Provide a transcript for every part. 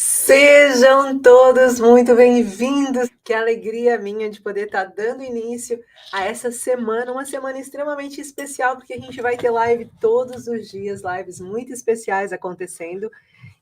Sejam todos muito bem-vindos. Que alegria minha de poder estar dando início a essa semana, uma semana extremamente especial, porque a gente vai ter live todos os dias, lives muito especiais acontecendo.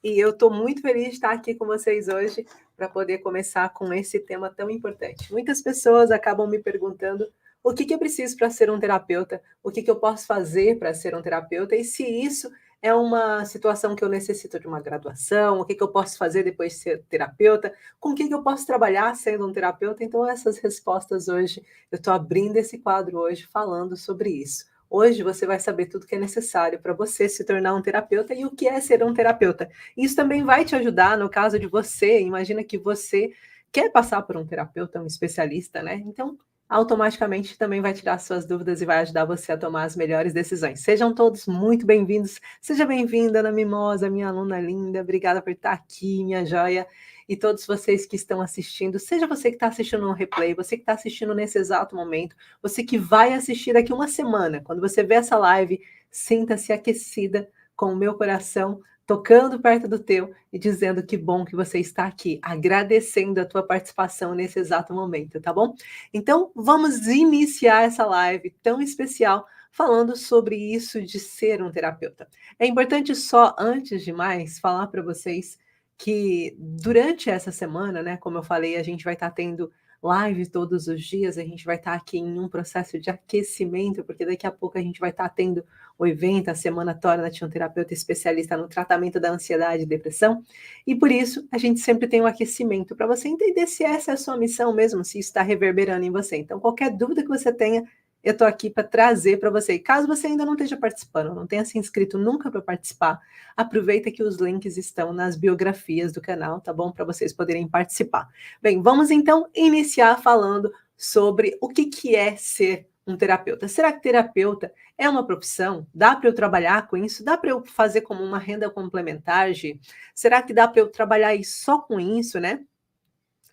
E eu estou muito feliz de estar aqui com vocês hoje para poder começar com esse tema tão importante. Muitas pessoas acabam me perguntando o que eu preciso para ser um terapeuta, o que eu posso fazer para ser um terapeuta e se isso é uma situação que eu necessito de uma graduação, o que eu posso fazer depois de ser terapeuta, com o que eu posso trabalhar sendo um terapeuta. Então, essas respostas hoje, eu estou abrindo esse quadro hoje falando sobre isso. Hoje você vai saber tudo que é necessário para você se tornar um terapeuta e o que é ser um terapeuta. Isso também vai te ajudar no caso de você, imagina que você quer passar por um terapeuta, um especialista, né? Então, automaticamente também vai tirar suas dúvidas e vai ajudar você a tomar as melhores decisões. Sejam todos muito bem-vindos. Seja bem-vinda, Ana Mimosa, minha aluna linda. Obrigada por estar aqui, minha joia. E todos vocês que estão assistindo, seja você que está assistindo no replay, você que está assistindo nesse exato momento, você que vai assistir daqui uma semana, quando você vê essa live, sinta-se aquecida com o meu coração tocando perto do teu e dizendo que bom que você está aqui, agradecendo a tua participação nesse exato momento, tá bom? Então, vamos iniciar essa live tão especial falando sobre isso de ser um terapeuta. É importante só, antes de mais, falar para vocês que durante essa semana, né, como eu falei, a gente vai estar tendo live todos os dias, a gente vai estar aqui em um processo de aquecimento, porque daqui a pouco a gente vai estar tendo o evento, a Semana Torna de um terapeuta especialista no tratamento da ansiedade e depressão, e por isso a gente sempre tem um aquecimento para você entender se essa é a sua missão mesmo, se está reverberando em você. Então, qualquer dúvida que você tenha, eu estou aqui para trazer para você. E caso você ainda não esteja participando, não tenha se inscrito nunca para participar, aproveita que os links estão nas biografias do canal, tá bom? Para vocês poderem participar. Bem, vamos então iniciar falando sobre o que é ser um terapeuta. Será que terapeuta é uma profissão? Dá para eu trabalhar com isso? Dá para eu fazer como uma renda complementar, Gi? Será que dá para eu trabalhar só com isso, né?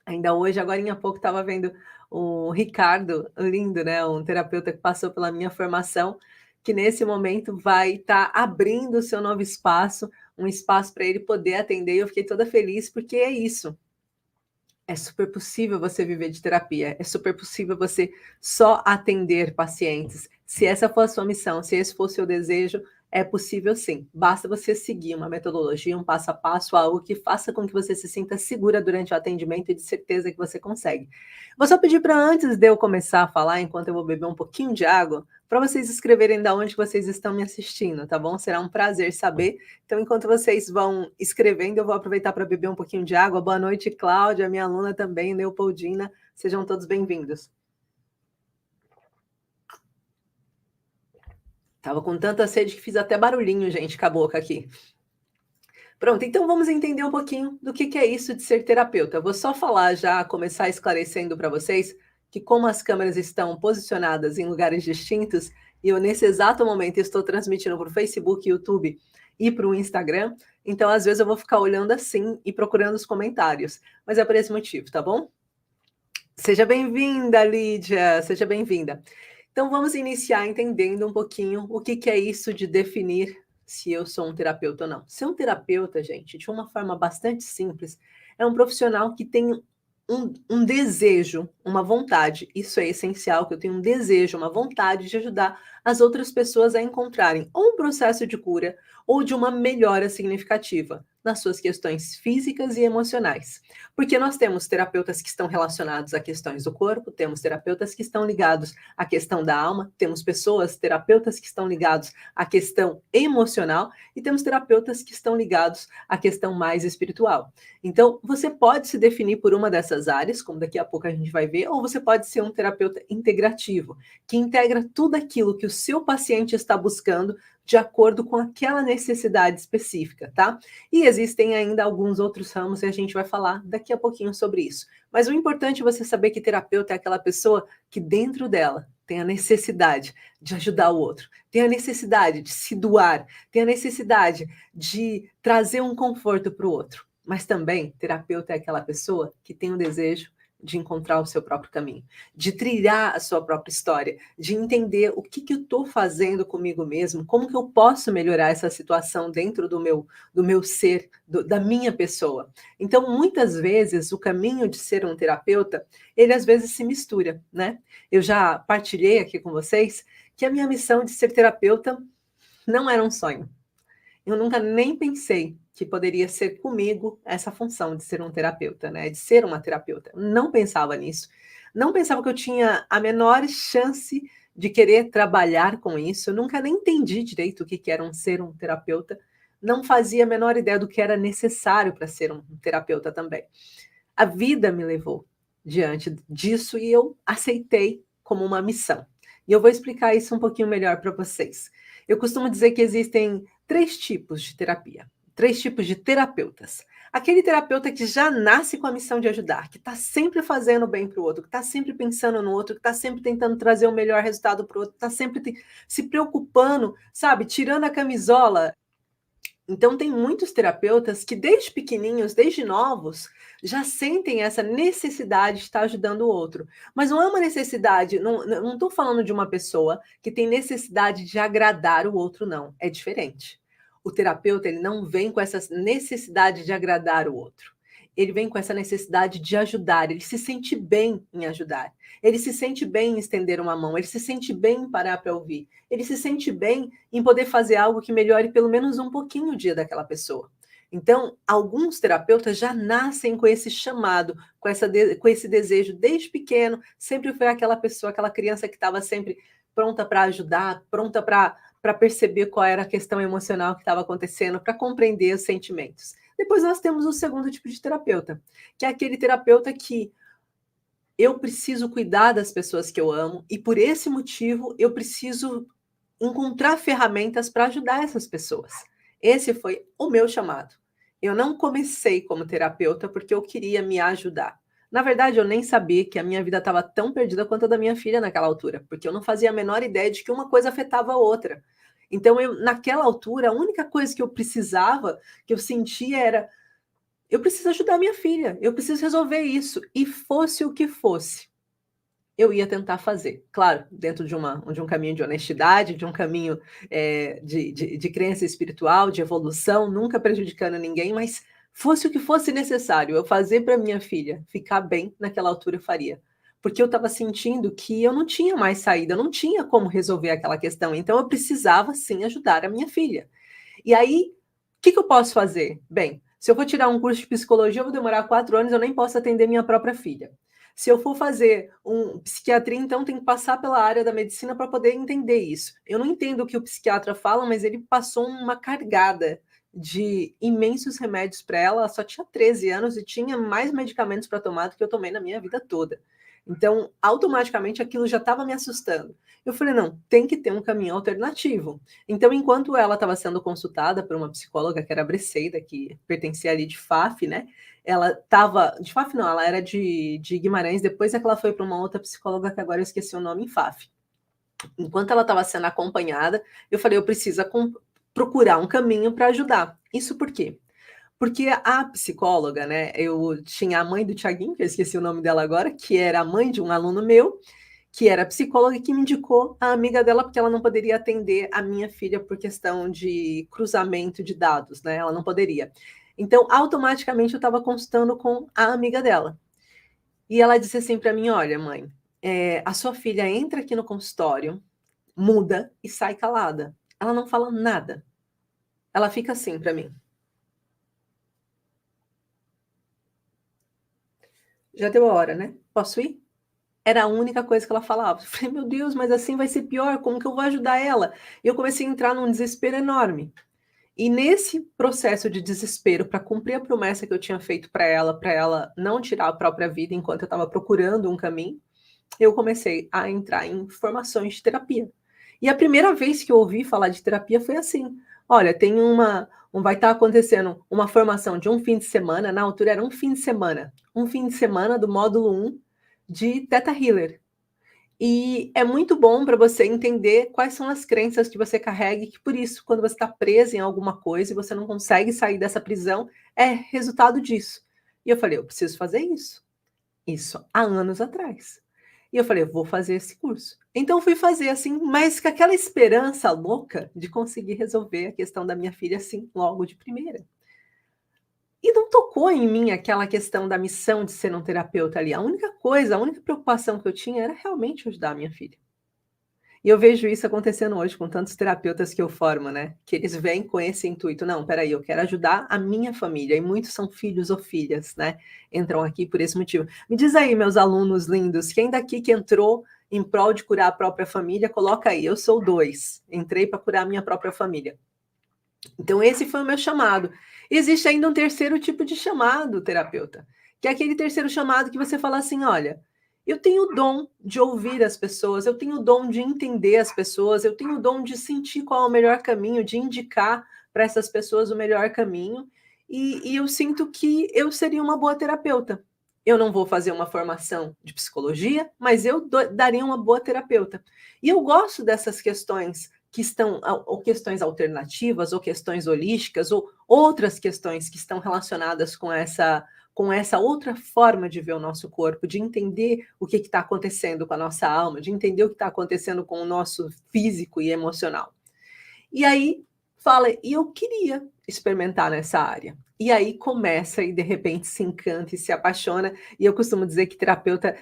Ainda hoje, agora em pouco, estava vendo o Ricardo, lindo, né? Um terapeuta que passou pela minha formação, que nesse momento vai estar abrindo o seu novo espaço, um espaço para ele poder atender. E eu fiquei toda feliz, porque é isso. É super possível você viver de terapia, é super possível você só atender pacientes. Se essa for a sua missão, se esse for o seu desejo, é possível sim. Basta você seguir uma metodologia, um passo a passo, algo que faça com que você se sinta segura durante o atendimento e de certeza que você consegue. Vou só pedir para antes de eu começar a falar, enquanto eu vou beber um pouquinho de água, para vocês escreverem de onde vocês estão me assistindo, tá bom? Será um prazer saber. Então, enquanto vocês vão escrevendo, eu vou aproveitar para beber um pouquinho de água. Boa noite, Cláudia, minha aluna também, Leopoldina. Sejam todos bem-vindos. Tava com tanta sede que fiz até barulhinho, gente, com a boca aqui. Pronto, então vamos entender um pouquinho do que é isso de ser terapeuta. Eu vou só falar já, começar esclarecendo para vocês que como as câmeras estão posicionadas em lugares distintos, e eu nesse exato momento estou transmitindo para o Facebook, YouTube e para o Instagram, então às vezes eu vou ficar olhando assim e procurando os comentários, mas é por esse motivo, tá bom? Seja bem-vinda, Lídia, seja bem-vinda. Então vamos iniciar entendendo um pouquinho o que é isso de definir se eu sou um terapeuta ou não. Ser um terapeuta, gente, de uma forma bastante simples, é um profissional que tem um desejo, uma vontade. Isso é essencial, que eu tenho um desejo, uma vontade de ajudar as outras pessoas a encontrarem ou um processo de cura ou de uma melhora significativa nas suas questões físicas e emocionais. Porque nós temos terapeutas que estão relacionados a questões do corpo, temos terapeutas que estão ligados à questão da alma, temos pessoas, terapeutas que estão ligados à questão emocional e temos terapeutas que estão ligados à questão mais espiritual. Então, você pode se definir por uma dessas áreas, como daqui a pouco a gente vai ver, ou você pode ser um terapeuta integrativo, que integra tudo aquilo que o seu paciente está buscando de acordo com aquela necessidade específica, tá? E existem ainda alguns outros ramos e a gente vai falar daqui a pouquinho sobre isso. Mas o importante é você saber que terapeuta é aquela pessoa que dentro dela tem a necessidade de ajudar o outro, tem a necessidade de se doar, tem a necessidade de trazer um conforto para o outro. Mas também terapeuta é aquela pessoa que tem o desejo de encontrar o seu próprio caminho, de trilhar a sua própria história, de entender o que eu estou fazendo comigo mesmo, como que eu posso melhorar essa situação dentro do meu ser, da minha pessoa. Então, muitas vezes, o caminho de ser um terapeuta, ele às vezes se mistura, né? Eu já partilhei aqui com vocês que a minha missão de ser terapeuta não era um sonho. Eu nunca nem pensei que poderia ser comigo essa função de ser um terapeuta, né? De ser uma terapeuta. Não pensava nisso. Não pensava que eu tinha a menor chance de querer trabalhar com isso. Eu nunca nem entendi direito o que era ser um terapeuta. Não fazia a menor ideia do que era necessário para ser um terapeuta também. A vida me levou diante disso e eu aceitei como uma missão. E eu vou explicar isso um pouquinho melhor para vocês. Eu costumo dizer que existem 3 tipos de terapia, 3 tipos de terapeutas. Aquele terapeuta que já nasce com a missão de ajudar, que está sempre fazendo bem para o outro, que está sempre pensando no outro, que está sempre tentando trazer o melhor resultado para o outro, está sempre se preocupando, sabe, tirando a camisola. Então, tem muitos terapeutas que, desde pequenininhos, desde novos, já sentem essa necessidade de estar ajudando o outro. Mas não é uma necessidade, não estou falando de uma pessoa que tem necessidade de agradar o outro, não. É diferente. O terapeuta, ele não vem com essa necessidade de agradar o outro. Ele vem com essa necessidade de ajudar, ele se sente bem em ajudar. Ele se sente bem em estender uma mão, ele se sente bem em parar para ouvir. Ele se sente bem em poder fazer algo que melhore pelo menos um pouquinho o dia daquela pessoa. Então, alguns terapeutas já nascem com esse chamado, com esse desejo desde pequeno, sempre foi aquela pessoa, aquela criança que estava sempre pronta para ajudar, pronta para perceber qual era a questão emocional que estava acontecendo, para compreender os sentimentos. Depois nós temos o segundo tipo de terapeuta, que é aquele terapeuta que eu preciso cuidar das pessoas que eu amo e por esse motivo eu preciso encontrar ferramentas para ajudar essas pessoas. Esse foi o meu chamado. Eu não comecei como terapeuta porque eu queria me ajudar. Na verdade, eu nem sabia que a minha vida estava tão perdida quanto a da minha filha naquela altura, porque eu não fazia a menor ideia de que uma coisa afetava a outra. Então, naquela altura, a única coisa que eu precisava, que eu sentia era eu preciso ajudar minha filha, eu preciso resolver isso. E fosse o que fosse, eu ia tentar fazer. Claro, dentro de um caminho de honestidade, de um caminho de crença espiritual, de evolução, nunca prejudicando ninguém, mas fosse o que fosse necessário eu fazer para minha filha ficar bem, naquela altura eu faria. Porque eu estava sentindo que eu não tinha mais saída, eu não tinha como resolver aquela questão, então eu precisava sim ajudar a minha filha. E aí, o que eu posso fazer? Bem, se eu for tirar um curso de psicologia, eu vou demorar 4 anos, eu nem posso atender minha própria filha. Se eu for fazer um psiquiatria, então tem que passar pela área da medicina para poder entender isso. Eu não entendo o que o psiquiatra fala, mas ele passou uma cargada de imensos remédios para ela. Ela só tinha 13 anos e tinha mais medicamentos para tomar do que eu tomei na minha vida toda. Então, automaticamente, aquilo já estava me assustando. Eu falei, não, tem que ter um caminho alternativo. Então, enquanto ela estava sendo consultada por uma psicóloga, que era a Briseida, que pertencia ali de FAF, né? Ela estava, de FAF não, ela era de Guimarães, depois é que ela foi para uma outra psicóloga, que agora eu esqueci o nome, em FAF. Enquanto ela estava sendo acompanhada, eu falei, eu preciso procurar um caminho para ajudar. Isso por quê? Porque a psicóloga, né, eu tinha a mãe do Tiaguinho, que eu esqueci o nome dela agora, que era a mãe de um aluno meu, que era psicóloga e que me indicou a amiga dela, porque ela não poderia atender a minha filha por questão de cruzamento de dados, né? Ela não poderia. Então, automaticamente, eu estava consultando com a amiga dela. E ela disse assim para mim: olha, mãe, a sua filha entra aqui no consultório, muda e sai calada. Ela não fala nada. Ela fica assim para mim. Já deu a hora, né? Posso ir? Era a única coisa que ela falava. Eu falei, meu Deus, mas assim vai ser pior, como que eu vou ajudar ela? E eu comecei a entrar num desespero enorme. E nesse processo de desespero, para cumprir a promessa que eu tinha feito para ela não tirar a própria vida enquanto eu estava procurando um caminho, eu comecei a entrar em formações de terapia. E a primeira vez que eu ouvi falar de terapia foi assim: olha, vai estar acontecendo uma formação de um fim de semana, na altura era um fim de semana do módulo 1 de Theta Healer. E é muito bom para você entender quais são as crenças que você carrega e que por isso, quando você está preso em alguma coisa e você não consegue sair dessa prisão, é resultado disso. E eu falei, eu preciso fazer isso. Isso há anos atrás. E eu falei: "Eu vou fazer esse curso". Então fui fazer, assim, mas com aquela esperança louca de conseguir resolver a questão da minha filha, assim, logo de primeira. E não tocou em mim aquela questão da missão de ser um terapeuta ali. A única coisa, a única preocupação que eu tinha era realmente ajudar a minha filha. E eu vejo isso acontecendo hoje com tantos terapeutas que eu formo, né, que eles vêm com esse intuito: "Não, espera aí, eu quero ajudar a minha família", e muitos são filhos ou filhas, né, entram aqui por esse motivo. Me diz aí, meus alunos lindos, quem daqui que entrou em prol de curar a própria família, coloca aí: "Eu sou 2, entrei para curar a minha própria família". Então esse foi o meu chamado. Existe ainda um terceiro tipo de chamado, terapeuta, que é aquele terceiro chamado que você fala assim: "Olha, eu tenho o dom de ouvir as pessoas, eu tenho o dom de entender as pessoas, eu tenho o dom de sentir qual é o melhor caminho, de indicar para essas pessoas o melhor caminho, e eu sinto que eu seria uma boa terapeuta. Eu não vou fazer uma formação de psicologia, mas eu daria uma boa terapeuta". E eu gosto dessas questões que estão ou questões alternativas, ou questões holísticas, ou outras questões que estão relacionadas com essa outra forma de ver o nosso corpo, de entender o que está acontecendo com a nossa alma, de entender o que está acontecendo com o nosso físico e emocional. E aí fala: "E eu queria experimentar nessa área". E aí começa e de repente se encanta e se apaixona, e eu costumo dizer que terapeuta,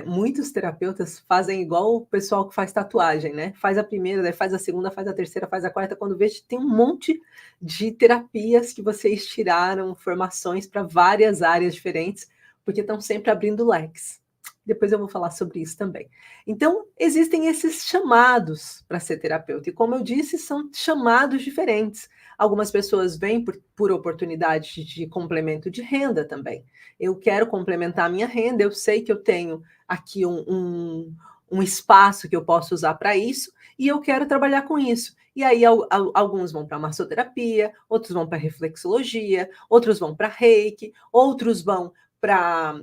muitos terapeutas fazem igual o pessoal que faz tatuagem, né, faz a primeira, daí faz a segunda, faz a terceira, faz a quarta, quando vê tem um monte de terapias que vocês tiraram, formações para várias áreas diferentes, porque estão sempre abrindo leques. Depois eu vou falar sobre isso também. Então, existem esses chamados para ser terapeuta, e como eu disse, são chamados diferentes. Algumas pessoas vêm por oportunidade de complemento de renda também. Eu quero complementar a minha renda, eu sei que eu tenho aqui um espaço que eu posso usar para isso, e eu quero trabalhar com isso. E aí alguns vão para massoterapia, outros vão para reflexologia, outros vão para reiki, outros vão para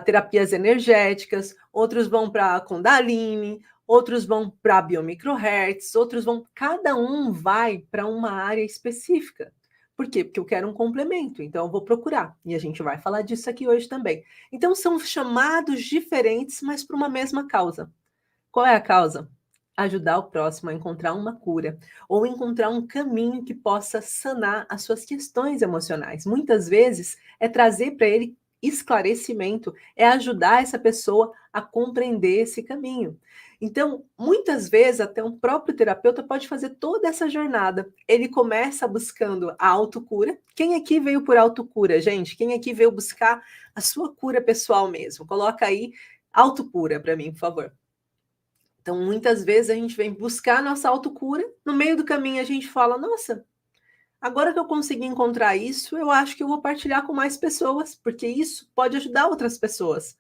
terapias energéticas, outros vão para Kundalini, outros vão para biomicrohertz, outros vão. Cada um vai para uma área específica. Por quê? Porque eu quero um complemento, então eu vou procurar. E a gente vai falar disso aqui hoje também. Então são chamados diferentes, mas para uma mesma causa. Qual é a causa? Ajudar o próximo a encontrar uma cura ou encontrar um caminho que possa sanar as suas questões emocionais. Muitas vezes é trazer para ele esclarecimento, é ajudar essa pessoa a compreender esse caminho. Então, muitas vezes, até um próprio terapeuta pode fazer toda essa jornada. Ele começa buscando a autocura. Quem aqui veio por autocura, gente? Quem aqui veio buscar a sua cura pessoal mesmo? Coloca aí autocura para mim, por favor. Então, muitas vezes a gente vem buscar a nossa autocura, no meio do caminho a gente fala: "Nossa, agora que eu consegui encontrar isso, eu acho que eu vou partilhar com mais pessoas, porque isso pode ajudar outras pessoas".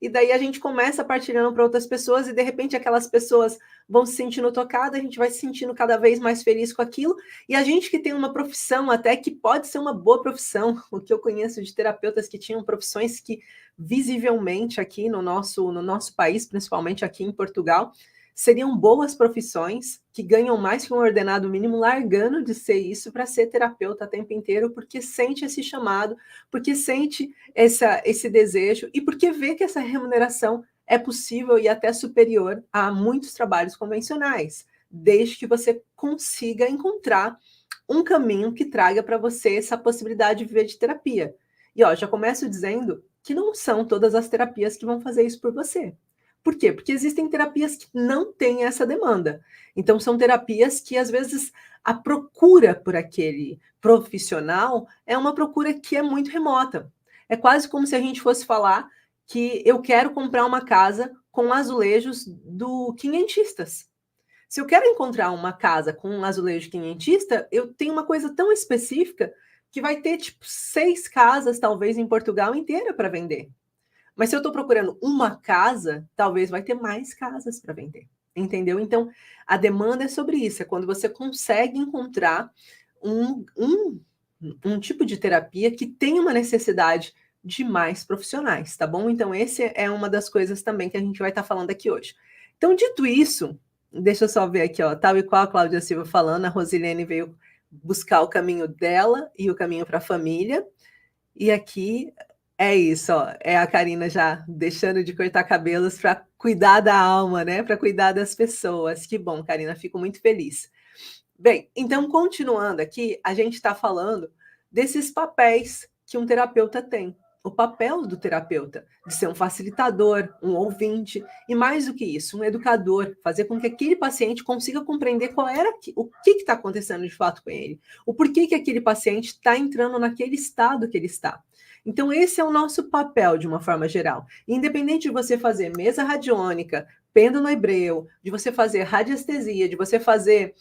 E daí a gente começa partilhando para outras pessoas e de repente aquelas pessoas vão se sentindo tocadas, a gente vai se sentindo cada vez mais feliz com aquilo. E a gente que tem uma profissão até que pode ser uma boa profissão, o que eu conheço de terapeutas que tinham profissões que visivelmente aqui no nosso país, principalmente aqui em Portugal, seriam boas profissões que ganham mais que um ordenado mínimo, largando de ser isso para ser terapeuta o tempo inteiro, porque sente esse chamado, porque sente esse desejo e porque vê que essa remuneração é possível e até superior a muitos trabalhos convencionais, desde que você consiga encontrar um caminho que traga para você essa possibilidade de viver de terapia. E ó, já começo dizendo que não são todas as terapias que vão fazer isso por você. Por quê? Porque existem terapias que não têm essa demanda. Então, são terapias que, às vezes, a procura por aquele profissional é uma procura que é muito remota. É quase como se a gente fosse falar que eu quero comprar uma casa com azulejos do quinhentistas. Se eu quero encontrar uma casa com um azulejo quinhentista, eu tenho uma coisa tão específica que vai ter, tipo, 6 casas, talvez, em Portugal inteira para vender. Mas se eu estou procurando uma casa, talvez vai ter mais casas para vender, entendeu? Então, a demanda é sobre isso, é quando você consegue encontrar um tipo de terapia que tem uma necessidade de mais profissionais, tá bom? Então, esse é uma das coisas também que a gente vai estar falando aqui hoje. Então, dito isso, deixa eu só ver aqui, ó, tal e qual a Cláudia Silva falando, a Rosilene veio buscar o caminho dela e o caminho para a família, e aqui É isso, ó, é a Karina já deixando de cortar cabelos para cuidar da alma, né, para cuidar das pessoas. Que bom, Karina, fico muito feliz. Bem, então continuando aqui, a gente está falando desses papéis que um terapeuta tem. O papel do terapeuta de ser um facilitador, um ouvinte e mais do que isso, um educador, fazer com que aquele paciente consiga compreender o que está acontecendo de fato com ele, o porquê que aquele paciente está entrando naquele estado que ele está. Então, esse é o nosso papel de uma forma geral. Independente de você fazer mesa radiônica, pêndulo hebreu, de você fazer radiestesia, de você fazer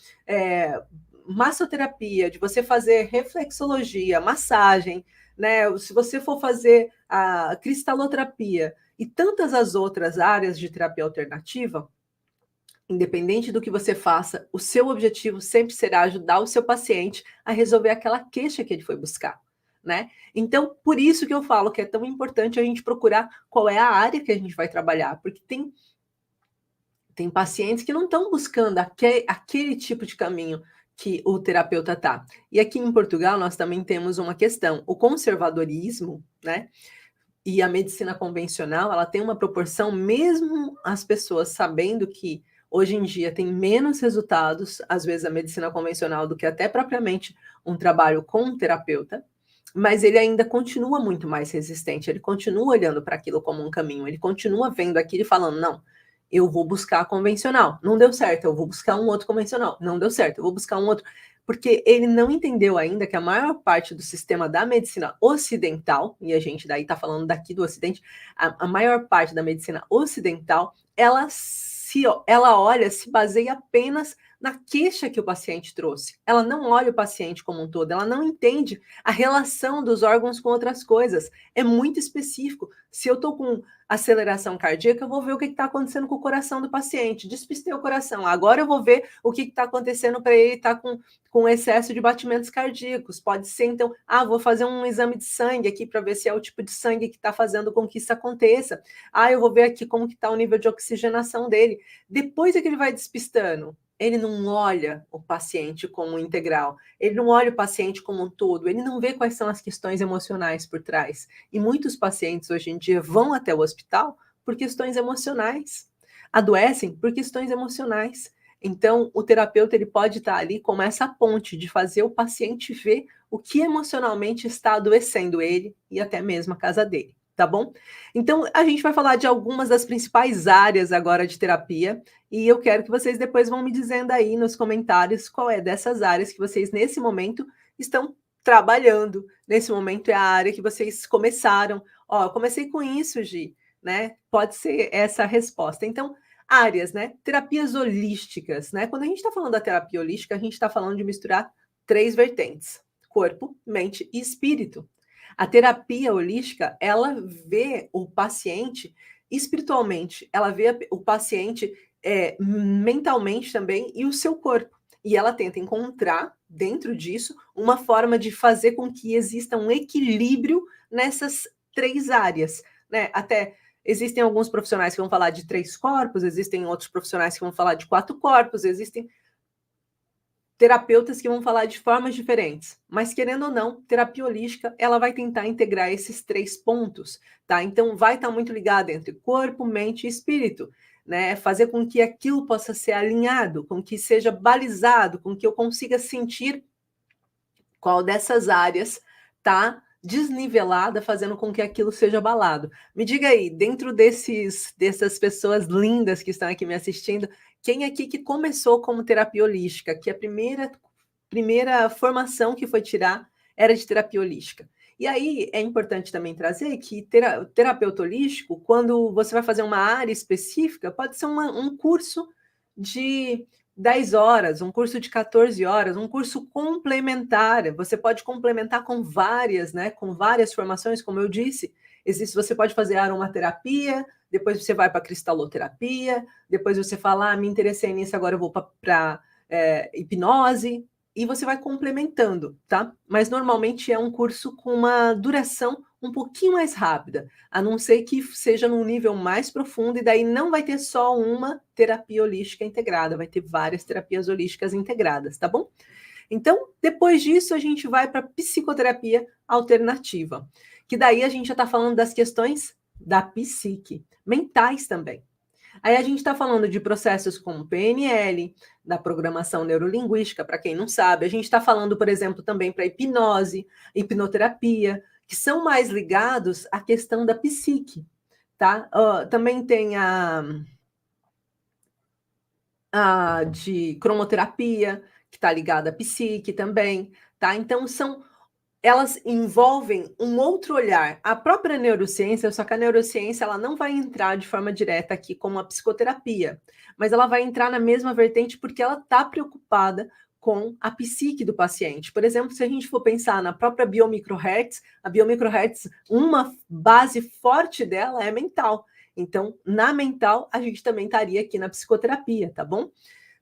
massoterapia, de você fazer reflexologia, massagem, né? Se você for fazer a cristaloterapia e tantas as outras áreas de terapia alternativa, independente do que você faça, o seu objetivo sempre será ajudar o seu paciente a resolver aquela queixa que ele foi buscar, né? Então, por isso que eu falo que é tão importante a gente procurar qual é a área que a gente vai trabalhar, porque tem pacientes que não estão buscando aquele tipo de caminho que o terapeuta está. E aqui em Portugal nós também temos uma questão, o conservadorismo, né? E a medicina convencional, ela tem uma proporção, mesmo as pessoas sabendo que hoje em dia tem menos resultados, às vezes, a medicina convencional do que até propriamente um trabalho com um terapeuta, mas ele ainda continua muito mais resistente, ele continua olhando para aquilo como um caminho, ele continua vendo aquilo e falando, não, eu vou buscar a convencional, não deu certo, eu vou buscar um outro convencional, não deu certo, eu vou buscar um outro, porque ele não entendeu ainda que a maior parte do sistema da medicina ocidental, e a gente daí está falando daqui do Ocidente, a maior parte da medicina ocidental, ela olha, se baseia apenas na queixa que o paciente trouxe. Ela não olha o paciente como um todo, ela não entende a relação dos órgãos com outras coisas. É muito específico. Se eu estou com aceleração cardíaca, eu vou ver o que está acontecendo com o coração do paciente. Despistei o coração. Agora eu vou ver o que está acontecendo para ele estar com excesso de batimentos cardíacos. Pode ser, então, vou fazer um exame de sangue aqui para ver se é o tipo de sangue que está fazendo com que isso aconteça. Eu vou ver aqui como que está o nível de oxigenação dele. Depois é que ele vai despistando. Ele não olha o paciente como integral, ele não olha o paciente como um todo, ele não vê quais são as questões emocionais por trás. E muitos pacientes hoje em dia vão até o hospital por questões emocionais, adoecem por questões emocionais. Então, o terapeuta ele pode estar ali como essa ponte de fazer o paciente ver o que emocionalmente está adoecendo ele e até mesmo a casa dele. Tá bom? Então, a gente vai falar de algumas das principais áreas agora de terapia e eu quero que vocês depois vão me dizendo aí nos comentários qual é dessas áreas que vocês, nesse momento, estão trabalhando. Nesse momento é a área que vocês começaram. Eu comecei com isso, Gi, né? Pode ser essa a resposta. Então, áreas, né? Terapias holísticas, né? Quando a gente está falando da terapia holística, a gente está falando de misturar 3 vertentes: corpo, mente e espírito. A terapia holística, ela vê o paciente espiritualmente, ela vê o paciente mentalmente também e o seu corpo. E ela tenta encontrar, dentro disso, uma forma de fazer com que exista um equilíbrio nessas 3 áreas, né? Até existem alguns profissionais que vão falar de 3 corpos, existem outros profissionais que vão falar de 4 corpos, existem terapeutas que vão falar de formas diferentes, mas querendo ou não, terapia holística, ela vai tentar integrar esses 3 pontos, tá? Então vai estar muito ligado entre corpo, mente e espírito, né? Fazer com que aquilo possa ser alinhado, com que seja balizado, com que eu consiga sentir qual dessas áreas tá desnivelada, fazendo com que aquilo seja abalado. Me diga aí, dentro dessas pessoas lindas que estão aqui me assistindo, quem aqui que começou como terapia holística, que a primeira formação que foi tirar era de terapia holística? E aí é importante também trazer que terapeuta holístico, quando você vai fazer uma área específica, pode ser um curso de 10 horas, um curso de 14 horas, um curso complementar. Você pode complementar com várias, né? Com várias formações, como eu disse. Você pode fazer aromaterapia, depois você vai para cristaloterapia, depois você fala, me interessei nisso, agora eu vou para hipnose, e você vai complementando, tá? Mas normalmente é um curso com uma duração um pouquinho mais rápida, a não ser que seja num nível mais profundo, e daí não vai ter só uma terapia holística integrada, vai ter várias terapias holísticas integradas, tá bom? Então, depois disso, a gente vai para psicoterapia alternativa, que daí a gente já está falando das questões da psique, mentais também. Aí a gente está falando de processos como PNL, da programação neurolinguística, para quem não sabe. A gente está falando, por exemplo, também para hipnose, hipnoterapia, que são mais ligados à questão da psique, tá? Também tem a de cromoterapia, que está ligada à psique também, tá? Então, elas envolvem um outro olhar. A própria neurociência, só que a neurociência ela não vai entrar de forma direta aqui como a psicoterapia, mas ela vai entrar na mesma vertente porque ela está preocupada com a psique do paciente. Por exemplo, se a gente for pensar na própria biomicrohertz, a biomicrohertz, uma base forte dela é mental. Então, na mental, a gente também estaria aqui na psicoterapia, tá bom?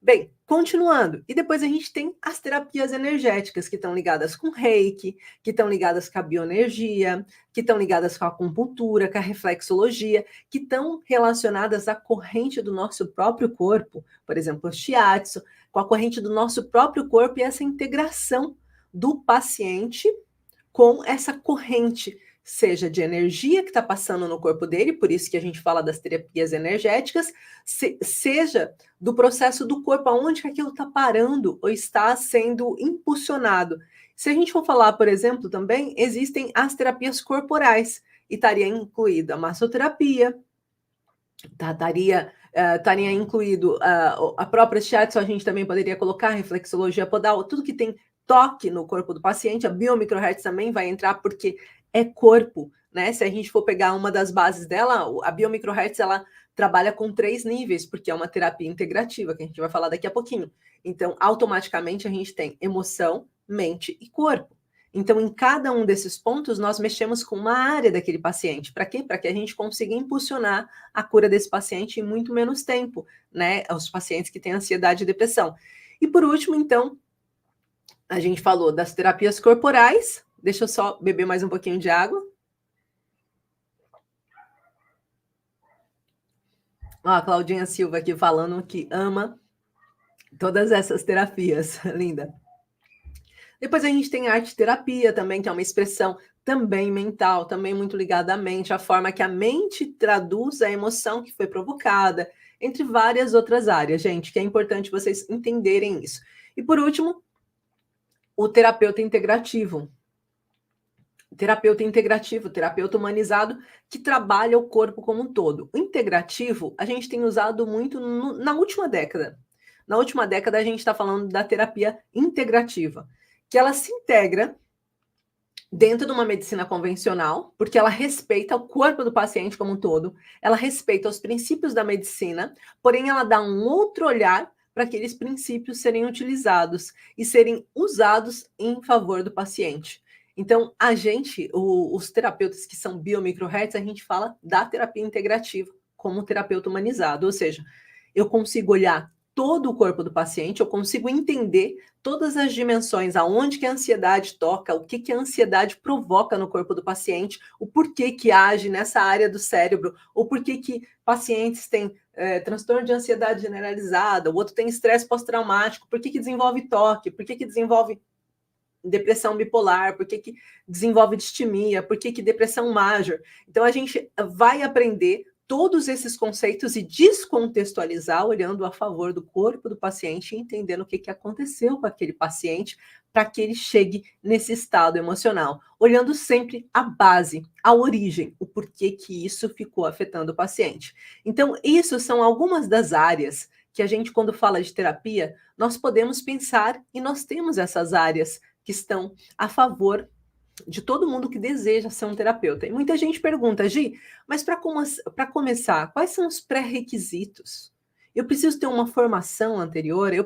Bem, continuando, e depois a gente tem as terapias energéticas que estão ligadas com reiki, que estão ligadas com a bioenergia, que estão ligadas com a acupuntura, com a reflexologia, que estão relacionadas à corrente do nosso próprio corpo, por exemplo, o shiatsu, com a corrente do nosso próprio corpo e essa integração do paciente com essa corrente, seja de energia que está passando no corpo dele, por isso que a gente fala das terapias energéticas, seja do processo do corpo, aonde que aquilo está parando ou está sendo impulsionado. Se a gente for falar, por exemplo, também existem as terapias corporais, e estaria incluída a massoterapia, estaria incluído a própria shiatsu, a gente também poderia colocar reflexologia podal, tudo que tem toque no corpo do paciente, a biomicrohertz também vai entrar porque é corpo, né? Se a gente for pegar uma das bases dela, a biomicrohertz, ela trabalha com 3 níveis, porque é uma terapia integrativa, que a gente vai falar daqui a pouquinho. Então, automaticamente, a gente tem emoção, mente e corpo. Então, em cada um desses pontos, nós mexemos com uma área daquele paciente. Para quê? Para que a gente consiga impulsionar a cura desse paciente em muito menos tempo, né? Os pacientes que têm ansiedade e depressão. E por último, então, a gente falou das terapias corporais. Deixa eu só beber mais um pouquinho de água. Ó, a Claudinha Silva aqui falando que ama todas essas terapias. Linda. Depois a gente tem a arte-terapia também, que é uma expressão também mental, também muito ligada à mente, a forma que a mente traduz a emoção que foi provocada, entre várias outras áreas, gente, que é importante vocês entenderem isso. E por último, o terapeuta integrativo. Terapeuta humanizado, que trabalha o corpo como um todo. O integrativo, a gente tem usado muito na última década. Na última década, a gente está falando da terapia integrativa, que ela se integra dentro de uma medicina convencional, porque ela respeita o corpo do paciente como um todo, ela respeita os princípios da medicina, porém ela dá um outro olhar para aqueles princípios serem utilizados e serem usados em favor do paciente. Então, a gente, os terapeutas que são biomicrohertz, a gente fala da terapia integrativa como terapeuta humanizado, ou seja, eu consigo olhar todo o corpo do paciente, eu consigo entender todas as dimensões, aonde que a ansiedade toca, o que que a ansiedade provoca no corpo do paciente, o porquê que age nessa área do cérebro, ou porquê que pacientes têm transtorno de ansiedade generalizada, o outro tem estresse pós-traumático, por que que desenvolve toque, por que que desenvolve depressão bipolar, por que que desenvolve distimia, por que que depressão major. Então, a gente vai aprender todos esses conceitos e descontextualizar, olhando a favor do corpo do paciente e entendendo o que que aconteceu com aquele paciente para que ele chegue nesse estado emocional, olhando sempre a base, a origem, o porquê que isso ficou afetando o paciente. Então, isso são algumas das áreas que a gente, quando fala de terapia, nós podemos pensar e nós temos essas áreas que estão a favor de todo mundo que deseja ser um terapeuta. E muita gente pergunta, Gi, mas para começar, quais são os pré-requisitos? Eu preciso ter uma formação anterior? Eu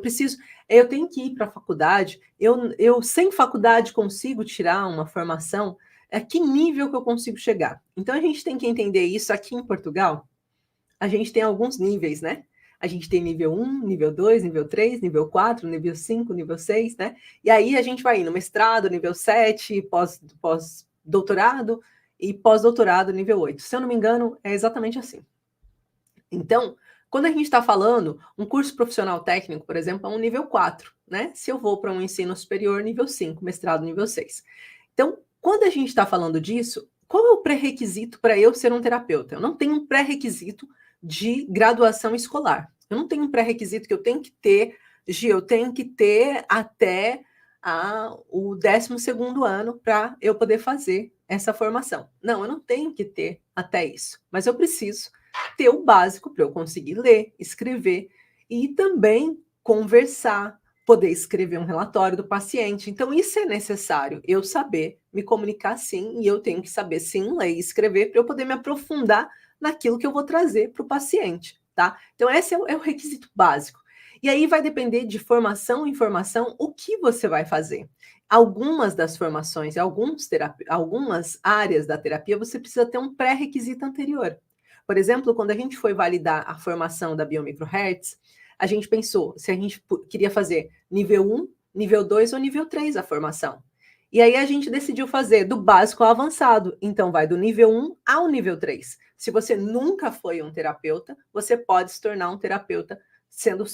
tenho que ir para a faculdade? Eu sem faculdade consigo tirar uma formação? A que nível que eu consigo chegar? Então a gente tem que entender isso aqui em Portugal. A gente tem alguns níveis, né? A gente tem nível 1, nível 2, nível 3, nível 4, nível 5, nível 6, né? E aí a gente vai indo mestrado, nível 7, pós-doutorado e pós-doutorado, nível 8. Se eu não me engano, é exatamente assim. Então, quando a gente está falando, um curso profissional técnico, por exemplo, é um nível 4, né? Se eu vou para um ensino superior, nível 5, mestrado, nível 6. Então, quando a gente está falando disso, qual é o pré-requisito para eu ser um terapeuta? Eu não tenho um pré-requisito de graduação escolar. Eu não tenho um pré-requisito que eu tenho que ter, Gi, eu tenho que ter até o 12º ano para eu poder fazer essa formação. Não, eu não tenho que ter até isso, mas eu preciso ter o básico para eu conseguir ler, escrever e também conversar, poder escrever um relatório do paciente. Então, isso é necessário, eu saber me comunicar sim, e eu tenho que saber sim ler e escrever para eu poder me aprofundar naquilo que eu vou trazer para o paciente, tá? Então, esse é o requisito básico. E aí vai depender de formação em formação o que você vai fazer. Algumas das formações, algumas áreas da terapia, você precisa ter um pré-requisito anterior. Por exemplo, quando a gente foi validar a formação da Biomicrohertz, a gente pensou se a gente queria fazer nível 1, nível 2 ou nível 3 a formação. E aí a gente decidiu fazer do básico ao avançado. Então vai do nível 1 ao nível 3. Se você nunca foi um terapeuta, você pode se tornar um terapeuta sendo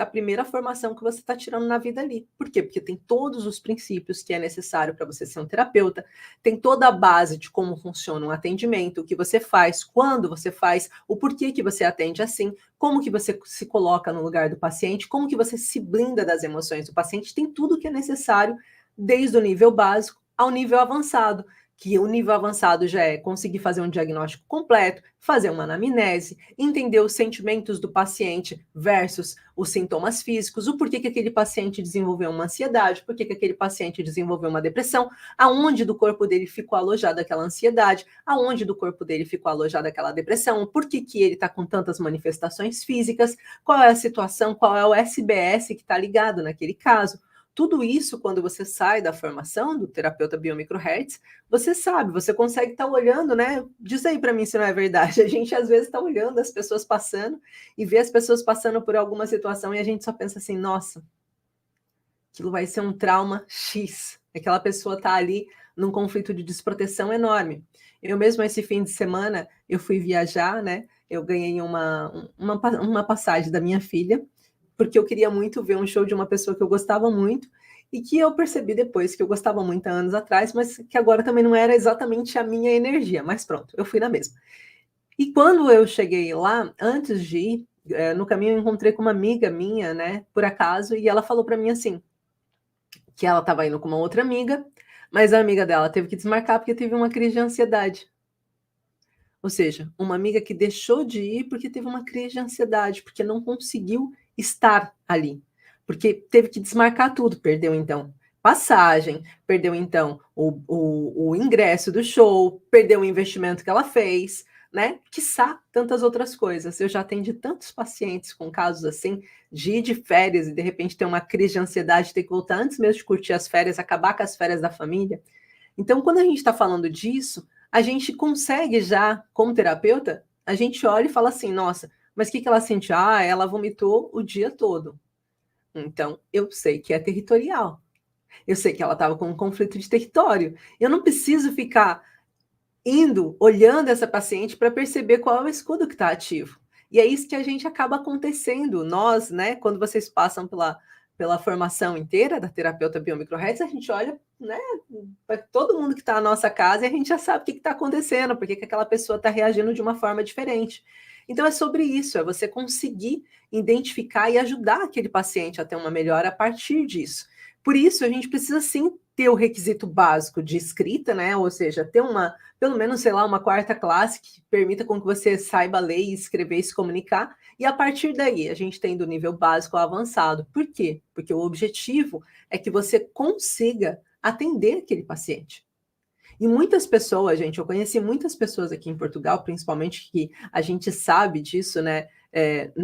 a primeira formação que você está tirando na vida ali. Por quê? Porque tem todos os princípios que é necessário para você ser um terapeuta, tem toda a base de como funciona um atendimento, o que você faz, quando você faz, o porquê que você atende assim, como que você se coloca no lugar do paciente, como que você se blinda das emoções do paciente, tem tudo que é necessário desde o nível básico ao nível avançado, que o nível avançado já é conseguir fazer um diagnóstico completo, fazer uma anamnese, entender os sentimentos do paciente versus os sintomas físicos, o porquê que aquele paciente desenvolveu uma ansiedade, porquê que aquele paciente desenvolveu uma depressão, aonde do corpo dele ficou alojada aquela ansiedade, aonde do corpo dele ficou alojada aquela depressão, por que ele está com tantas manifestações físicas, qual é a situação, qual é o SBS que está ligado naquele caso. Tudo isso, quando você sai da formação do terapeuta Biomicrohertz, você sabe, você consegue estar olhando, né? Diz aí para mim se não é verdade. A gente às vezes está olhando as pessoas passando e vê as pessoas passando por alguma situação e a gente só pensa assim, nossa, aquilo vai ser um trauma X. Aquela pessoa está ali num conflito de desproteção enorme. Eu mesmo, esse fim de semana, eu fui viajar, né? Eu ganhei uma passagem da minha filha, porque eu queria muito ver um show de uma pessoa que eu gostava muito e que eu percebi depois que eu gostava muito há anos atrás, mas que agora também não era exatamente a minha energia, mas pronto, eu fui na mesma. E quando eu cheguei lá, antes de ir, no caminho eu encontrei com uma amiga minha, né, por acaso, e ela falou para mim assim, que ela estava indo com uma outra amiga, mas a amiga dela teve que desmarcar porque teve uma crise de ansiedade. Ou seja, uma amiga que deixou de ir porque teve uma crise de ansiedade, porque não conseguiu estar ali, porque teve que desmarcar tudo, perdeu então passagem, perdeu então o ingresso do show, perdeu o investimento que ela fez, né? Quiçá tantas outras coisas. Eu já atendi tantos pacientes com casos assim, de ir de férias e de repente ter uma crise de ansiedade, ter que voltar antes mesmo de curtir as férias, acabar com as férias da família. Então, quando a gente está falando disso, a gente consegue já, como terapeuta, a gente olha e fala assim, nossa, mas o que ela sentiu? Ah, ela vomitou o dia todo. Então, eu sei que é territorial. Eu sei que ela estava com um conflito de território. Eu não preciso ficar indo, olhando essa paciente para perceber qual é o escudo que está ativo. E é isso que a gente acaba acontecendo. Nós, né, quando vocês passam pela formação inteira da terapeuta Biomicrohertz, a gente olha, né, para todo mundo que está na nossa casa e a gente já sabe o que está acontecendo, porque que aquela pessoa está reagindo de uma forma diferente. Então é sobre isso, é você conseguir identificar e ajudar aquele paciente a ter uma melhora a partir disso. Por isso, a gente precisa sim ter o requisito básico de escrita, né? Ou seja, ter pelo menos, sei lá, uma 4ª classe que permita com que você saiba ler e escrever e se comunicar. E a partir daí, a gente tem do nível básico ao avançado. Por quê? Porque o objetivo é que você consiga atender aquele paciente. E muitas pessoas, gente, eu conheci muitas pessoas aqui em Portugal, principalmente que a gente sabe disso, né?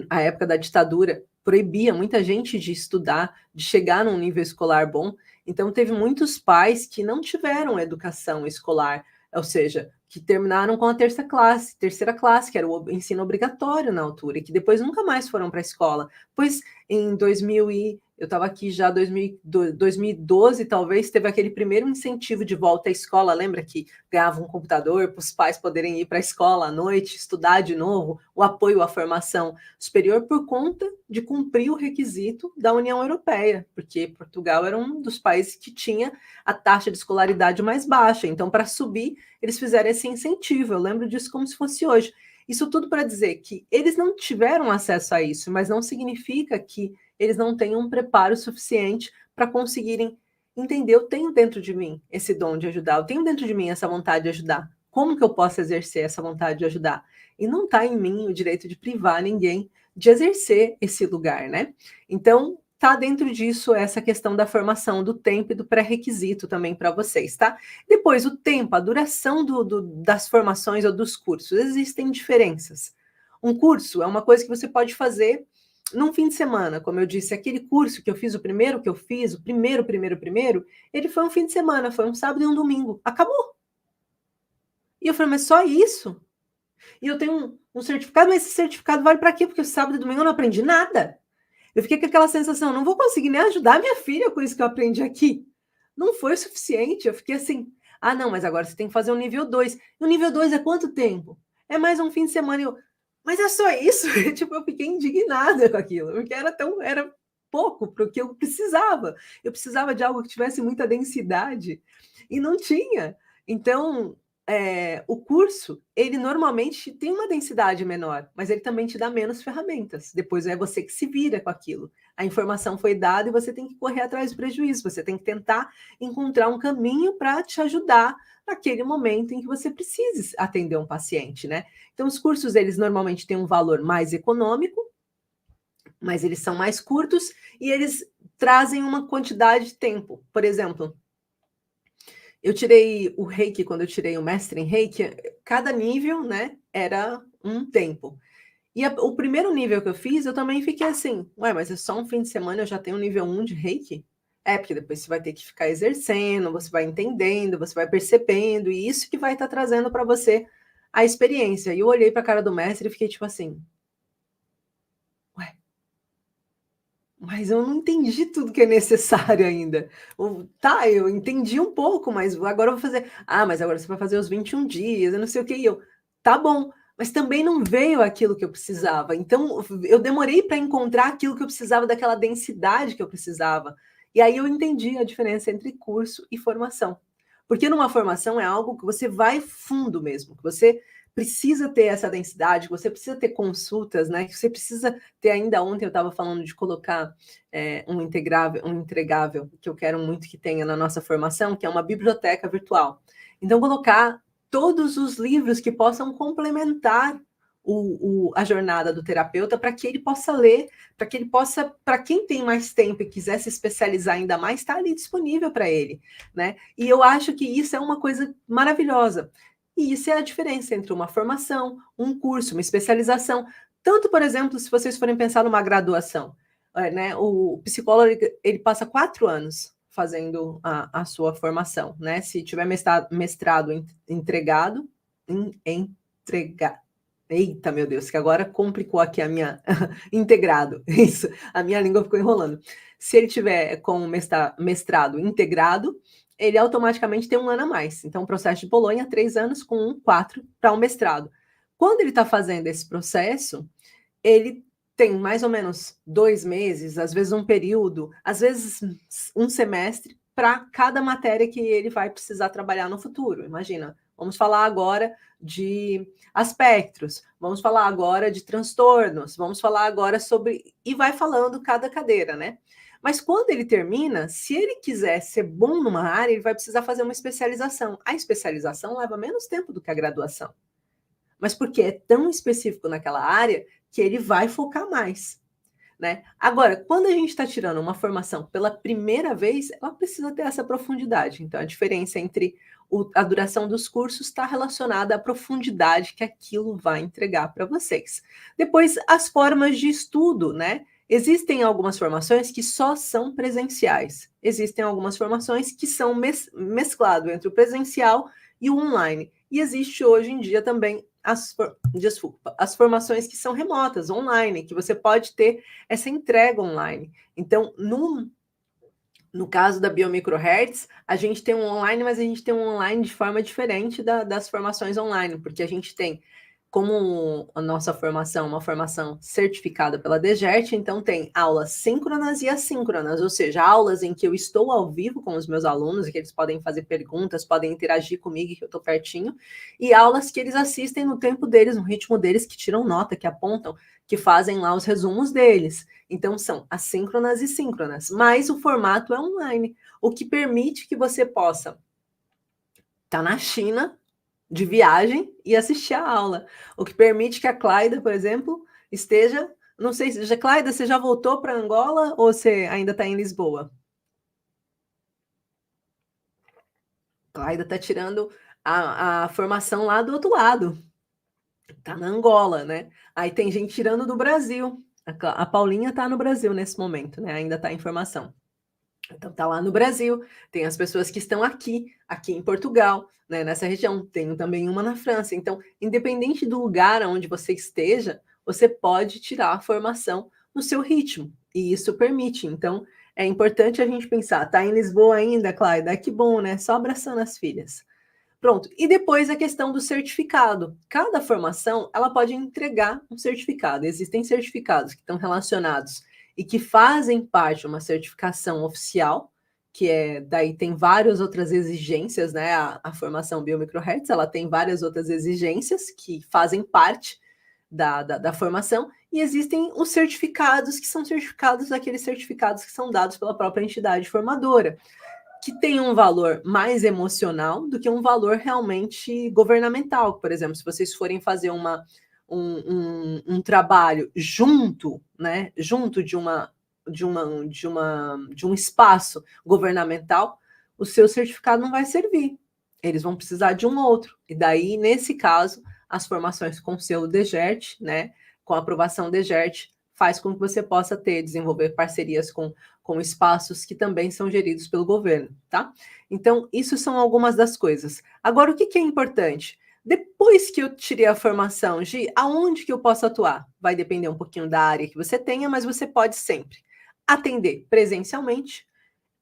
A época da ditadura proibia muita gente de estudar, de chegar num nível escolar bom. Então, teve muitos pais que não tiveram educação escolar, ou seja, que terminaram com a terceira classe, que era o ensino obrigatório na altura, e que depois nunca mais foram para a escola. Pois em 2000 Eu estava aqui já em 2012, talvez, teve aquele primeiro incentivo de volta à escola. Lembra que ganhava um computador para os pais poderem ir para a escola à noite, estudar de novo, o apoio à formação superior por conta de cumprir o requisito da União Europeia, porque Portugal era um dos países que tinha a taxa de escolaridade mais baixa. Então, para subir, eles fizeram esse incentivo. Eu lembro disso como se fosse hoje. Isso tudo para dizer que eles não tiveram acesso a isso, mas não significa que eles não tenham um preparo suficiente para conseguirem entender, eu tenho dentro de mim esse dom de ajudar, eu tenho dentro de mim essa vontade de ajudar. Como que eu posso exercer essa vontade de ajudar? E não está em mim o direito de privar ninguém de exercer esse lugar, né? Então, tá dentro disso essa questão da formação, do tempo e do pré-requisito também para vocês, tá? Depois, o tempo, a duração das formações ou dos cursos, existem diferenças. Um curso é uma coisa que você pode fazer num fim de semana, como eu disse, aquele curso que eu fiz, o primeiro que eu fiz, o primeiro, ele foi um fim de semana, foi um sábado e um domingo, acabou. E eu falei, mas só isso? E eu tenho um certificado, mas esse certificado vale para quê? Porque o sábado e domingo eu não aprendi nada. Eu fiquei com aquela sensação, não vou conseguir nem ajudar minha filha com isso que eu aprendi aqui. Não foi o suficiente, eu fiquei assim, ah não, mas agora você tem que fazer o nível 2. E o nível 2 é quanto tempo? É mais um fim de semana. Mas é só isso? Tipo, eu fiquei indignada com aquilo, porque era pouco para o que eu precisava. Eu precisava de algo que tivesse muita densidade e não tinha. Então, o curso, ele normalmente tem uma densidade menor, mas ele também te dá menos ferramentas. Depois é você que se vira com aquilo. A informação foi dada e você tem que correr atrás do prejuízo. Você tem que tentar encontrar um caminho para te ajudar naquele momento em que você precise atender um paciente, né? Então, os cursos, eles normalmente têm um valor mais econômico, mas eles são mais curtos e eles trazem uma quantidade de tempo. Por exemplo, eu tirei o Reiki, quando eu tirei o mestre em Reiki, cada nível, né, era um tempo. E o primeiro nível que eu fiz, eu também fiquei assim, ué, mas é só um fim de semana, eu já tenho nível 1 de Reiki? É, porque depois você vai ter que ficar exercendo, você vai entendendo, você vai percebendo, e isso que vai estar trazendo para você a experiência. E eu olhei para a cara do mestre e fiquei tipo assim, ué, mas eu não entendi tudo que é necessário ainda. Tá, eu entendi um pouco, mas agora eu vou fazer. Ah, mas agora você vai fazer os 21 dias, eu não sei o que. E eu, tá bom, mas também não veio aquilo que eu precisava. Então, eu demorei para encontrar aquilo que eu precisava, daquela densidade que eu precisava. E aí eu entendi a diferença entre curso e formação. Porque numa formação é algo que você vai fundo mesmo, que você precisa ter essa densidade, você precisa ter consultas, né? Que você precisa ter, ainda ontem eu estava falando de colocar um entregável, que eu quero muito que tenha na nossa formação, que é uma biblioteca virtual. Então, colocar todos os livros que possam complementar a jornada do terapeuta para que ele possa ler, para que ele possa, para quem tem mais tempo e quiser se especializar ainda mais, está ali disponível para ele, né? E eu acho que isso é uma coisa maravilhosa. E isso é a diferença entre uma formação, um curso, uma especialização. Tanto, por exemplo, se vocês forem pensar numa graduação, né? O psicólogo ele passa 4 anos fazendo a sua formação, né? Se tiver mestrado entregado, Eita, meu Deus, que agora complicou aqui a minha integrado. Isso, a minha língua ficou enrolando. Se ele tiver com mestrado integrado, ele automaticamente tem 1 ano a mais. Então, o processo de Bolonha, 3 anos com 4 para um mestrado. Quando ele está fazendo esse processo, ele tem mais ou menos 2 meses, às vezes um período, às vezes um semestre, para cada matéria que ele vai precisar trabalhar no futuro. Imagina, vamos falar agora de aspectos, vamos falar agora de transtornos, vamos falar agora sobre... E vai falando cada cadeira, né? Mas quando ele termina, se ele quiser ser bom numa área, ele vai precisar fazer uma especialização. A especialização leva menos tempo do que a graduação. Mas porque é tão específico naquela área que ele vai focar mais, né? Agora, quando a gente está tirando uma formação pela primeira vez, ela precisa ter essa profundidade. Então, a diferença entre a duração dos cursos está relacionada à profundidade que aquilo vai entregar para vocês. Depois, as formas de estudo, né? Existem algumas formações que só são presenciais. Existem algumas formações que são mesclado entre o presencial e o online. E existe hoje em dia também as formações que são remotas, online, que você pode ter essa entrega online. Então, no caso da Biomicrohertz, a gente tem um online, mas a gente tem um online de forma diferente das formações online, porque a gente tem, como a nossa formação, uma formação certificada pela DGERT, então tem aulas síncronas e assíncronas, ou seja, aulas em que eu estou ao vivo com os meus alunos, e que eles podem fazer perguntas, podem interagir comigo, que eu estou pertinho, e aulas que eles assistem no tempo deles, no ritmo deles, que tiram nota, que apontam, que fazem lá os resumos deles. Então, são assíncronas e síncronas, mas o formato é online, o que permite que você possa estar na China de viagem e assistir a aula, o que permite que a Claida, por exemplo, esteja, não sei se, Claida, você já voltou para Angola ou você ainda está em Lisboa? Claida está tirando a formação lá do outro lado, está na Angola, né? Aí tem gente tirando do Brasil, a Paulinha está no Brasil nesse momento, né? Ainda está em formação. Então, tá lá no Brasil, tem as pessoas que estão aqui em Portugal, né, nessa região, tem também uma na França. Então, independente do lugar onde você esteja, você pode tirar a formação no seu ritmo, e isso permite. Então, é importante a gente pensar, tá em Lisboa ainda, Cláudia? Que bom, né? Só abraçando as filhas. Pronto. E depois a questão do certificado. Cada formação, ela pode entregar um certificado. Existem certificados que estão relacionados e que fazem parte de uma certificação oficial, que é, daí tem várias outras exigências, né? A formação Biomicrohertz, ela tem várias outras exigências que fazem parte da formação, e existem os certificados, que são certificados, aqueles certificados que são dados pela própria entidade formadora, que tem um valor mais emocional do que um valor realmente governamental. Por exemplo, se vocês forem fazer um trabalho junto, né, junto de um espaço governamental, o seu certificado não vai servir. Eles vão precisar de um outro. E daí, nesse caso, as formações com selo DGERT, né, com aprovação DGERT, faz com que você possa desenvolver parcerias com espaços que também são geridos pelo governo, tá? Então, isso são algumas das coisas. Agora, o que é importante? Depois que eu tirei a formação, Gi, aonde que eu posso atuar? Vai depender um pouquinho da área que você tenha, mas você pode sempre atender presencialmente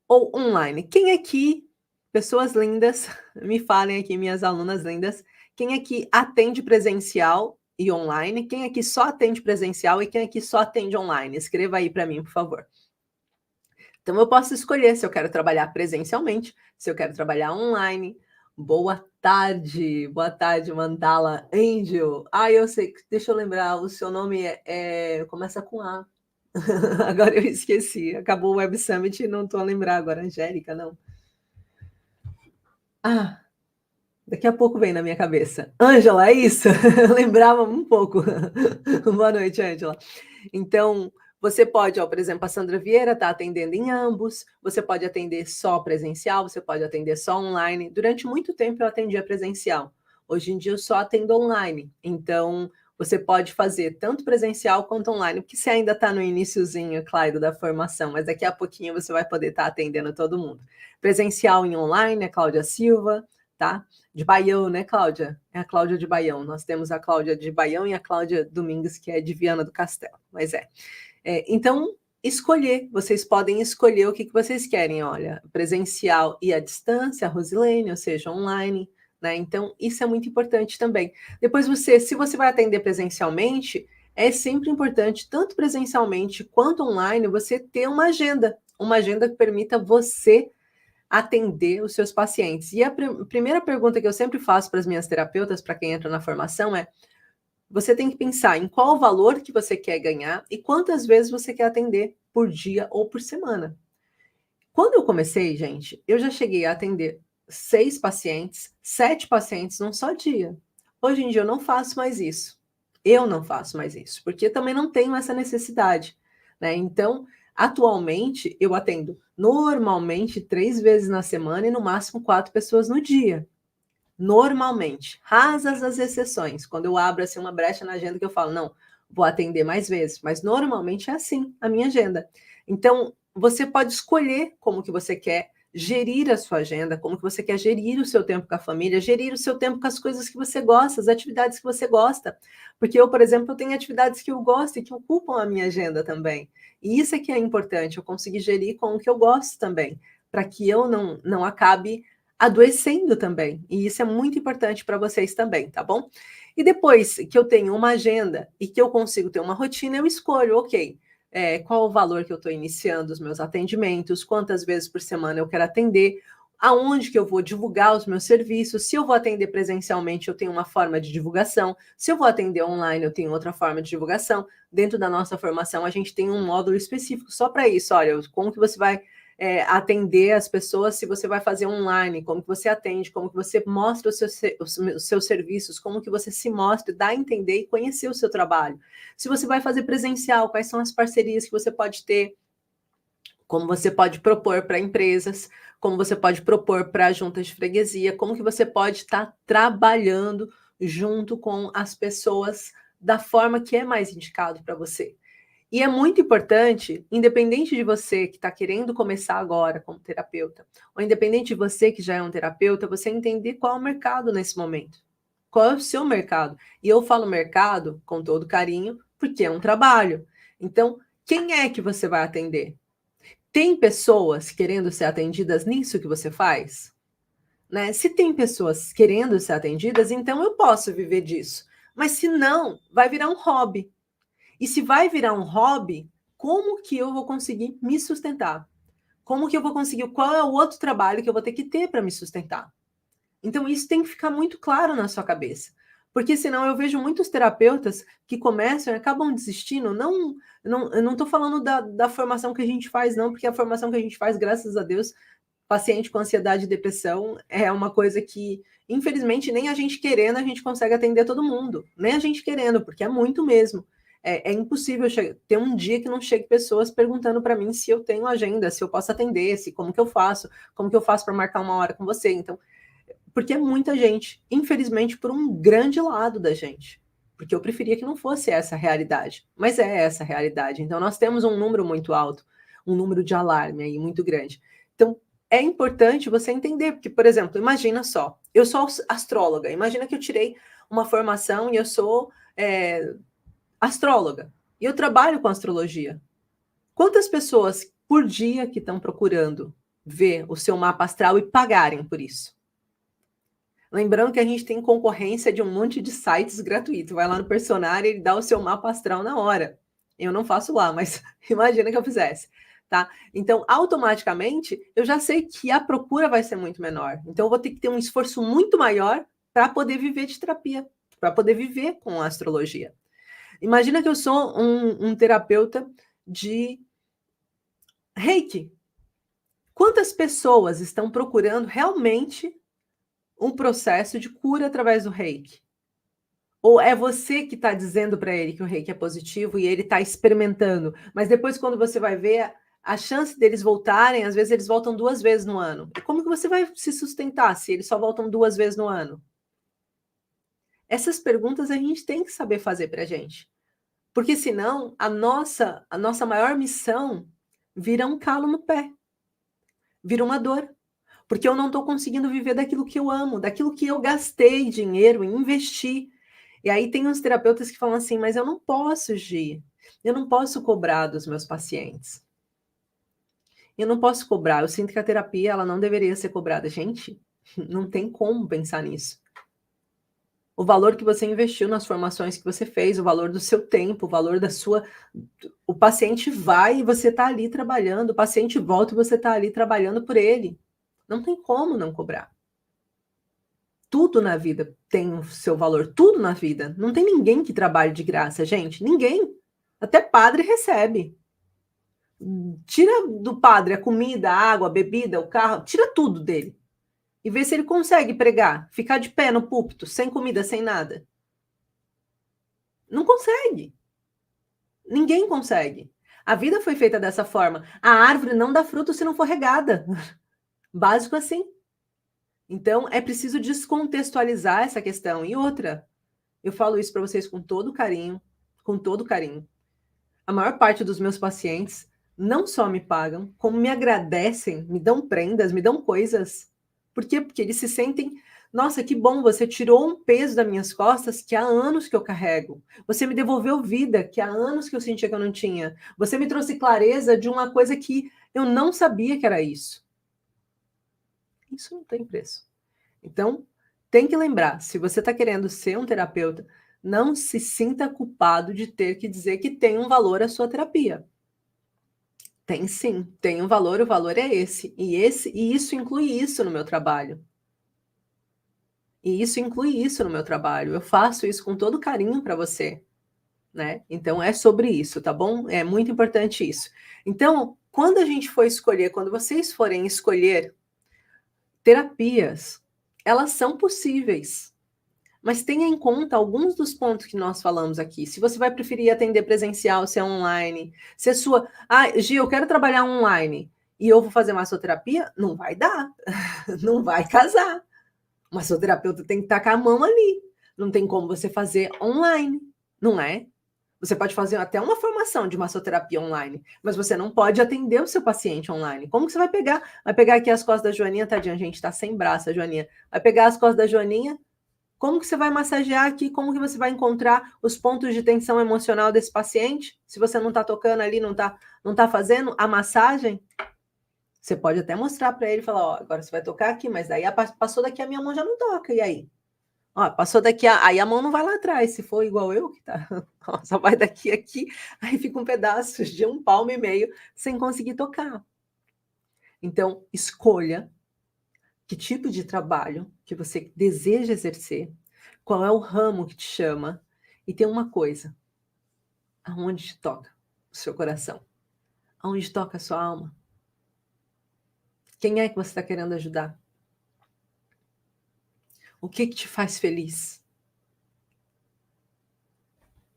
ou online. Quem aqui, pessoas lindas, me falem aqui, minhas alunas lindas, quem aqui atende presencial e online? Quem aqui só atende presencial e quem aqui só atende online? Escreva aí para mim, por favor. Então, eu posso escolher se eu quero trabalhar presencialmente, se eu quero trabalhar online. Boa tarde, Mandala Angel. Ah, eu sei, deixa eu lembrar, o seu nome começa com A. Agora eu esqueci, acabou o Web Summit e não estou a lembrar agora, Angélica, não. Ah, daqui a pouco vem na minha cabeça. Ângela, é isso? Eu lembrava um pouco. Boa noite, Ângela. Então, você pode, por exemplo, a Sandra Vieira está atendendo em ambos, você pode atender só presencial, você pode atender só online. Durante muito tempo eu atendia presencial. Hoje em dia eu só atendo online. Então, você pode fazer tanto presencial quanto online, porque você ainda está no iniciozinho, Claudio, da formação, mas daqui a pouquinho você vai poder estar atendendo todo mundo. Presencial e online, a Cláudia Silva, tá? De Baião, né, Cláudia? É a Cláudia de Baião. Nós temos a Cláudia de Baião e a Cláudia Domingues, que é de Viana do Castelo. Mas então, vocês podem escolher o que vocês querem, olha, presencial e à distância, Rosilene, ou seja, online, né? Então, isso é muito importante também. Depois se você vai atender presencialmente, é sempre importante, tanto presencialmente quanto online, você ter uma agenda que permita você atender os seus pacientes. E a primeira pergunta que eu sempre faço para as minhas terapeutas, para quem entra na formação, é: você tem que pensar em qual o valor que você quer ganhar e quantas vezes você quer atender por dia ou por semana. Quando eu comecei, gente, eu já cheguei a atender 6 pacientes, 7 pacientes num só dia. Hoje em dia eu não faço mais isso. Eu não faço mais isso, porque também não tenho essa necessidade, né? Então, atualmente, eu atendo normalmente 3 vezes na semana e no máximo 4 pessoas no dia. Normalmente, rasas as exceções, quando eu abro assim uma brecha na agenda que eu falo, não, vou atender mais vezes, mas normalmente é assim a minha agenda. Então, você pode escolher como que você quer gerir a sua agenda, como que você quer gerir o seu tempo com a família, gerir o seu tempo com as coisas que você gosta, as atividades que você gosta. Porque eu, por exemplo, eu tenho atividades que eu gosto e que ocupam a minha agenda também. E isso é que é importante, eu conseguir gerir com o que eu gosto também, para que eu não acabe adoecendo também. E isso é muito importante para vocês também, tá bom? E depois que eu tenho uma agenda e que eu consigo ter uma rotina, eu escolho, ok, qual o valor que eu estou iniciando os meus atendimentos, quantas vezes por semana eu quero atender, aonde que eu vou divulgar os meus serviços, se eu vou atender presencialmente, eu tenho uma forma de divulgação, se eu vou atender online, eu tenho outra forma de divulgação. Dentro da nossa formação, a gente tem um módulo específico só para isso. Olha, como que você vai atender as pessoas se você vai fazer online, como que você atende, como que você mostra os seus serviços, como que você se mostra, dá a entender e conhecer o seu trabalho. Se você vai fazer presencial, quais são as parcerias que você pode ter, como você pode propor para empresas, como você pode propor para juntas de freguesia, como que você pode estar trabalhando junto com as pessoas da forma que é mais indicado para você. E é muito importante, independente de você que está querendo começar agora como terapeuta, ou independente de você que já é um terapeuta, você entender qual é o mercado nesse momento. Qual é o seu mercado? E eu falo mercado com todo carinho, porque é um trabalho. Então, quem é que você vai atender? Tem pessoas querendo ser atendidas nisso que você faz? Né? Se tem pessoas querendo ser atendidas, então eu posso viver disso. Mas se não, vai virar um hobby. E se vai virar um hobby, como que eu vou conseguir me sustentar? Como que eu vou conseguir? Qual é o outro trabalho que eu vou ter que ter para me sustentar? Então, isso tem que ficar muito claro na sua cabeça. Porque senão eu vejo muitos terapeutas que começam e acabam desistindo. Eu não estou falando da formação que a gente faz, não, porque a formação que a gente faz, graças a Deus, paciente com ansiedade e depressão é uma coisa que, infelizmente, nem a gente querendo, a gente consegue atender todo mundo. Nem a gente querendo, porque é muito mesmo. É impossível ter um dia que não chegue pessoas perguntando para mim se eu tenho agenda, se eu posso atender, se como que eu faço para marcar uma hora com você. Então, porque é muita gente, infelizmente, por um grande lado da gente. Porque eu preferia que não fosse essa a realidade, mas é essa a realidade. Então, nós temos um número muito alto, um número de alarme aí muito grande. Então, é importante você entender, porque, por exemplo, imagina só, eu sou astróloga, imagina que eu tirei uma formação e eu sou astróloga, e eu trabalho com astrologia. Quantas pessoas por dia que estão procurando ver o seu mapa astral e pagarem por isso? Lembrando que a gente tem concorrência de um monte de sites gratuitos. Vai lá no Personário e ele dá o seu mapa astral na hora. Eu não faço lá, mas imagina que eu fizesse, tá? Então, automaticamente, eu já sei que a procura vai ser muito menor. Então, eu vou ter que ter um esforço muito maior para poder viver de terapia, para poder viver com a astrologia. Imagina que eu sou um terapeuta de Reiki. Quantas pessoas estão procurando realmente um processo de cura através do Reiki? Ou é você que está dizendo para ele que o Reiki é positivo e ele está experimentando, mas depois quando você vai ver a chance deles voltarem, às vezes eles voltam 2 vezes no ano. E como que você vai se sustentar se eles só voltam 2 vezes no ano? Essas perguntas a gente tem que saber fazer para a gente. Porque senão a nossa maior missão vira um calo no pé, vira uma dor. Porque eu não estou conseguindo viver daquilo que eu amo, daquilo que eu gastei dinheiro em investir. E aí tem uns terapeutas que falam assim, mas eu não posso, Gi, eu não posso cobrar dos meus pacientes. Eu não posso cobrar, eu sinto que a terapia ela não deveria ser cobrada. Gente, não tem como pensar nisso. O valor que você investiu nas formações que você fez, o valor do seu tempo, o valor da sua... O paciente vai e você está ali trabalhando, o paciente volta e você está ali trabalhando por ele. Não tem como não cobrar. Tudo na vida tem o seu valor, tudo na vida. Não tem ninguém que trabalhe de graça, gente. Ninguém. Até padre recebe. Tira do padre a comida, a água, a bebida, o carro, tira tudo dele. E vê se ele consegue pregar, ficar de pé no púlpito, sem comida, sem nada. Não consegue. Ninguém consegue. A vida foi feita dessa forma. A árvore não dá fruto se não for regada. Básico assim. Então, é preciso descontextualizar essa questão. E outra, eu falo isso para vocês com todo carinho, com todo carinho. A maior parte dos meus pacientes não só me pagam, como me agradecem, me dão prendas, me dão coisas. Por quê? Porque eles se sentem, nossa, que bom, você tirou um peso das minhas costas que há anos que eu carrego. Você me devolveu vida que há anos que eu sentia que eu não tinha. Você me trouxe clareza de uma coisa que eu não sabia que era isso. Isso não tem preço. Então, tem que lembrar, se você está querendo ser um terapeuta, não se sinta culpado de ter que dizer que tem um valor a sua terapia. Tem sim, tem um valor, o valor é esse. E isso inclui isso no meu trabalho. E isso inclui isso no meu trabalho. Eu faço isso com todo carinho para você, né? Então é sobre isso, tá bom? É muito importante isso. Então, quando a gente for escolher, quando vocês forem escolher terapias, elas são possíveis. Mas tenha em conta alguns dos pontos que nós falamos aqui. Se você vai preferir atender presencial, se é online, se é sua. Ah, Gi, eu quero trabalhar online e eu vou fazer massoterapia, não vai dar, não vai casar. O massoterapeuta tem que tacar a mão ali. Não tem como você fazer online, não é? Você pode fazer até uma formação de massoterapia online, mas você não pode atender o seu paciente online. Como que você vai pegar? Vai pegar aqui as costas da Joaninha, tadinha, a gente tá sem braço, a Joaninha. Vai pegar as costas da Joaninha. Como que você vai massagear aqui? Como que você vai encontrar os pontos de tensão emocional desse paciente? Se você não está tocando ali, não tá fazendo a massagem, você pode até mostrar para ele e falar, ó, agora você vai tocar aqui, mas daí passou daqui a minha mão já não toca, e aí? Ó, passou daqui, aí a mão não vai lá atrás, se for igual eu, que tá, ó, só vai daqui aqui, aí fica um pedaço de 1,5 palmo sem conseguir tocar. Então, escolha que tipo de trabalho que você deseja exercer, qual é o ramo que te chama, e tem uma coisa, aonde te toca o seu coração, aonde toca a sua alma, quem é que você está querendo ajudar, o que te faz feliz,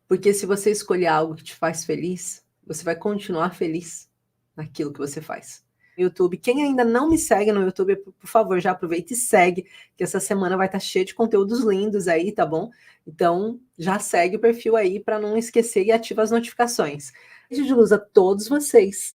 porque se você escolher algo que te faz feliz, você vai continuar feliz naquilo que você faz. YouTube. Quem ainda não me segue no YouTube, por favor, já aproveita e segue, que essa semana vai estar cheia de conteúdos lindos aí, tá bom? Então, já segue o perfil aí para não esquecer e ativa as notificações. Beijo de luz a todos vocês.